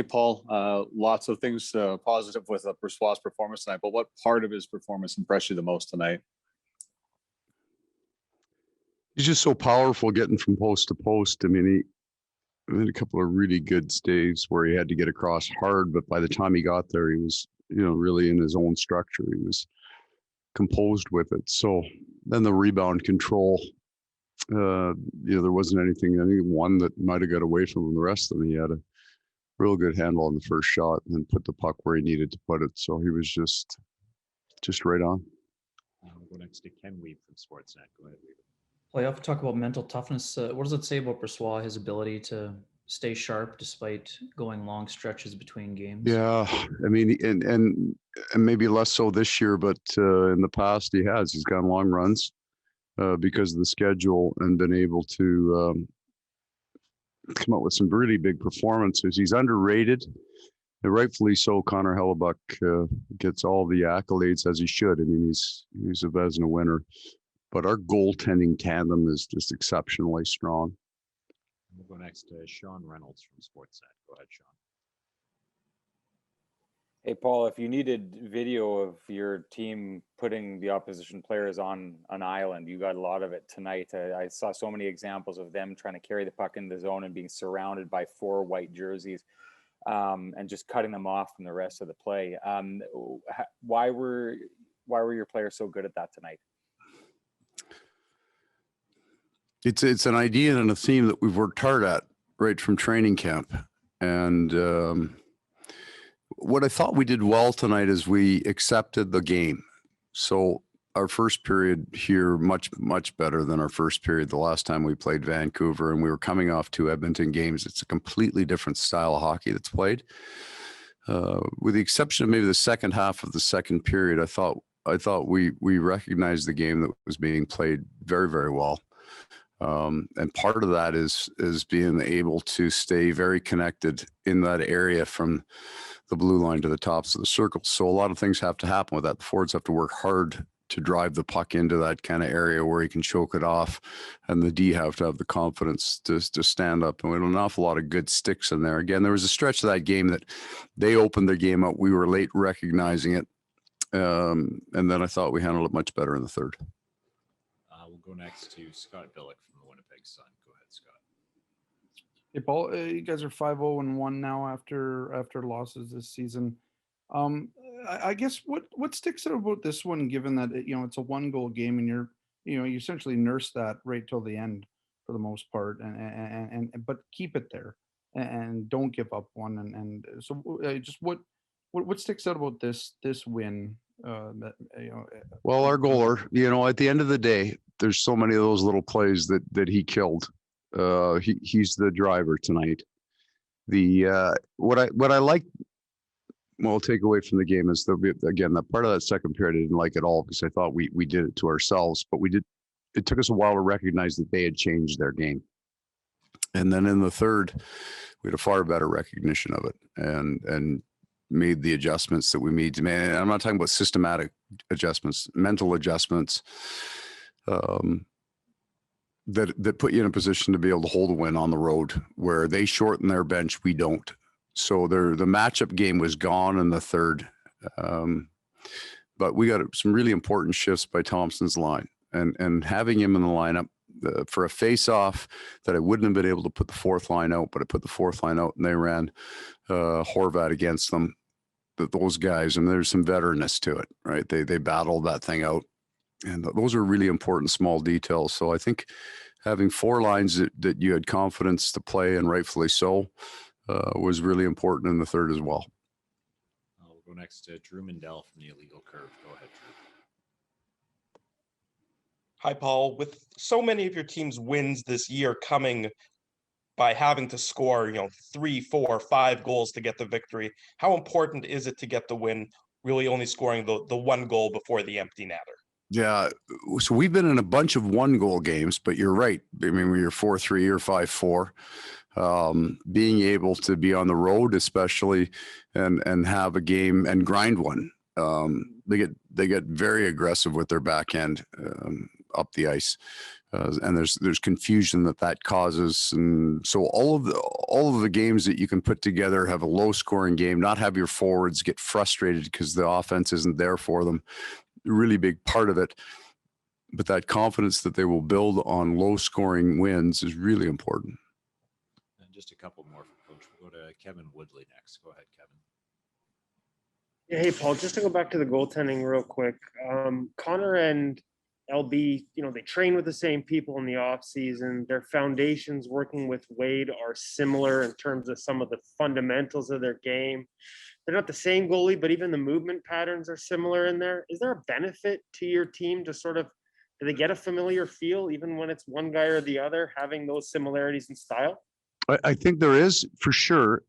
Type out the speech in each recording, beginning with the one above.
Hey, Paul. Lots of things positive with Brossoit's performance tonight, but what part of his performance impressed you the most tonight? He's just so powerful getting from post to post. I mean, he had a couple of really good staves where he had to get across hard, but by the time he got there, he was, really in his own structure. He was composed with it. So then the rebound control, there wasn't anything, I think one that might have got away from him. The rest of them, he had a real good handle on the first shot and then put the puck where he needed to put it. So he was just right on. We'll go next to Ken Weeb from Sportsnet. Go ahead, Weeb. Well, you have to talk about mental toughness. What does it say about Brossoit, his ability to stay sharp despite going long stretches between games? Yeah, I mean, and maybe less so this year, but in the past he's gone long runs because of the schedule and been able to come up with some really big performances. He's underrated, and rightfully so. Connor Hellebuyck gets all the accolades as he should. I mean, he's a Vezina winner, but our goaltending tandem is just exceptionally strong. We'll go next to Sean Reynolds from Sportsnet. Go ahead, Sean. Hey, Paul, if you needed video of your team putting the opposition players on an island, you got a lot of it tonight. I saw so many examples of them trying to carry the puck in the zone and being surrounded by 4 white jerseys and just cutting them off from the rest of the play. Why were your players so good at that tonight? It's an idea and a theme that we've worked hard at right from training camp. And what I thought we did well tonight is we accepted the game. So our first period here, much better than our first period the last time we played Vancouver, and we were coming off 2 Edmonton games. It's a completely different style of hockey that's played. With the exception of maybe the second half of the second period, I thought we recognized the game that was being played very, very well. And part of that is being able to stay very connected in that area from the blue line to the tops of the circle. So a lot of things have to happen with that. The forwards have to work hard to drive the puck into that kind of area where he can choke it off, and the D have to have the confidence to stand up. And we had an awful lot of good sticks in there. Again, there was a stretch of that game that they opened their game up. We were late recognizing it. And then I thought we handled it much better in the third. We'll go next to Scott Billeck from the Winnipeg Sun. Go ahead, Scott. Hey, Paul, you guys are 5-0-1 now after losses this season. I guess what sticks out about this one, given that it's a 1-goal game and you essentially nurse that right till the end for the most part, and but keep it there and don't give up one, and so just what sticks out about this win? Well, our goaler, at the end of the day, there's so many of those little plays that he killed. He's the driver tonight. What I like, take away from the game is again, that part of that second period I didn't like at all, because I thought we did it to ourselves, but it took us a while to recognize that they had changed their game. And then in the third, we had a far better recognition of it and made the adjustments that we made. Man, I'm not talking about systematic adjustments, mental adjustments that put you in a position to be able to hold a win on the road, where they shorten their bench, we don't. So the matchup game was gone in the third. But we got some really important shifts by Thompson's line, and having him in the lineup for a face-off that I wouldn't have been able to put the 4th line out, but I put the 4th line out and they ran Horvat against them. Those guys, and there's some veteranness to it, right? They battled that thing out, and those are really important small details. So I think having 4 lines that you had confidence to play, and rightfully so, was really important in the third as well. We'll go next to Drew Mindell from the Illegal Curve. Go ahead, Drew. Hi, Paul. With so many of your team's wins this year coming by having to score, 3, 4, 5 goals to get the victory, how important is it to get the win, really only scoring the 1 goal before the empty netter? Yeah, so we've been in a bunch of 1-goal games, but you're right. I mean, when you're 4-3 or 5-4, being able to be on the road, especially, and have a game and grind one. They get very aggressive with their back end. up the ice. And there's confusion that causes. And so all of the games that you can put together have a low scoring game, not have your forwards get frustrated because the offense isn't there for them. A really big part of it. But that confidence that they will build on low scoring wins is really important. And just a couple more from Coach. We'll go to Kevin Woodley next. Go ahead, Kevin. Yeah, hey, Paul, just to go back to the goaltending real quick. Connor and LB, they train with the same people in the off season. Their foundations working with Wade are similar in terms of some of the fundamentals of their game. They're not the same goalie, but even the movement patterns are similar in there. Is there a benefit to your team to sort of, do they get a familiar feel even when it's one guy or the other, having those similarities in style? I think there is, for sure,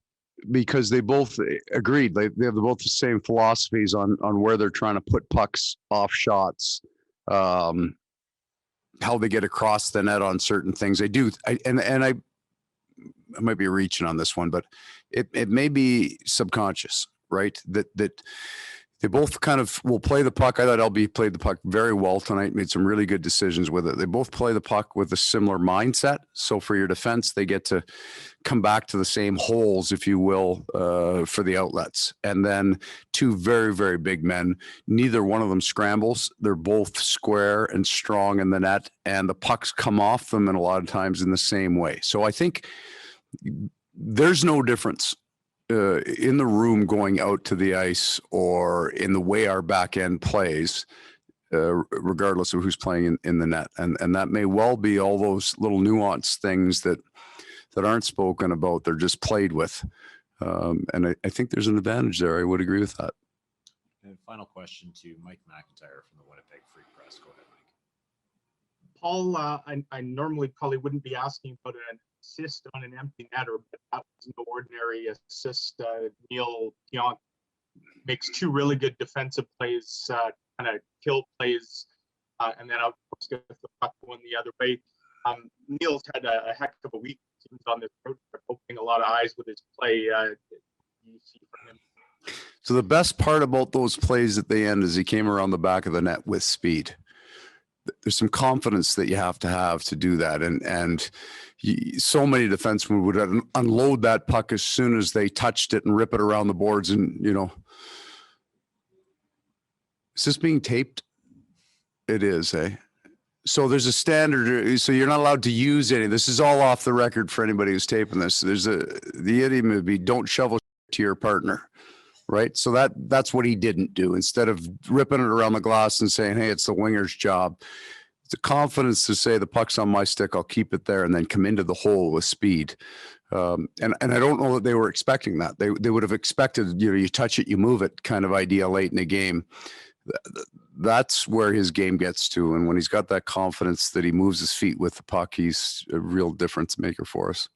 because they both agreed. They have both the same philosophies on where they're trying to put pucks off shots, how they get across the net on certain things. They do. I might be reaching on this one, but it may be subconscious, right? That they both kind of will play the puck. I thought LB played the puck very well tonight, made some really good decisions with it. They both play the puck with a similar mindset. So for your defense, they get to come back to the same holes, if you will, for the outlets. And then two very, very big men. Neither one of them scrambles. They're both square and strong in the net, and the pucks come off them in a lot of times in the same way. So I think there's no difference in the room going out to the ice or in the way our back end plays, regardless of who's playing in the net. And that may well be all those little nuanced things that aren't spoken about. They're just played with. And I think there's an advantage there. I would agree with that. And final question to Mike McIntyre from the Winnipeg Free Press. Go ahead, Mike. Paul, I normally probably wouldn't be asking about an assist on an empty netter, but that was no ordinary assist. Neil Pionk makes two really good defensive plays, kind of kill plays, and then of course gets the puck going the other way. Neil's had a heck of a week on this road trip, opening a lot of eyes with his play. You see from him. So the best part about those plays at the end is he came around the back of the net with speed. There's some confidence that you have to do that. And so many defensemen would unload that puck as soon as they touched it and rip it around the boards. And, is this being taped? It is, eh? So there's a standard. So you're not allowed to use any. This is all off the record for anybody who's taping this. The idiom would be don't shovel to your partner. Right. So that's what he didn't do. Instead of ripping it around the glass and saying, hey, it's the winger's job. The confidence to say the puck's on my stick, I'll keep it there, and then come into the hole with speed. And I don't know that they were expecting that. They would have expected, you touch it, you move it kind of idea late in the game. That's where his game gets to. And when he's got that confidence that he moves his feet with the puck, he's a real difference maker for us.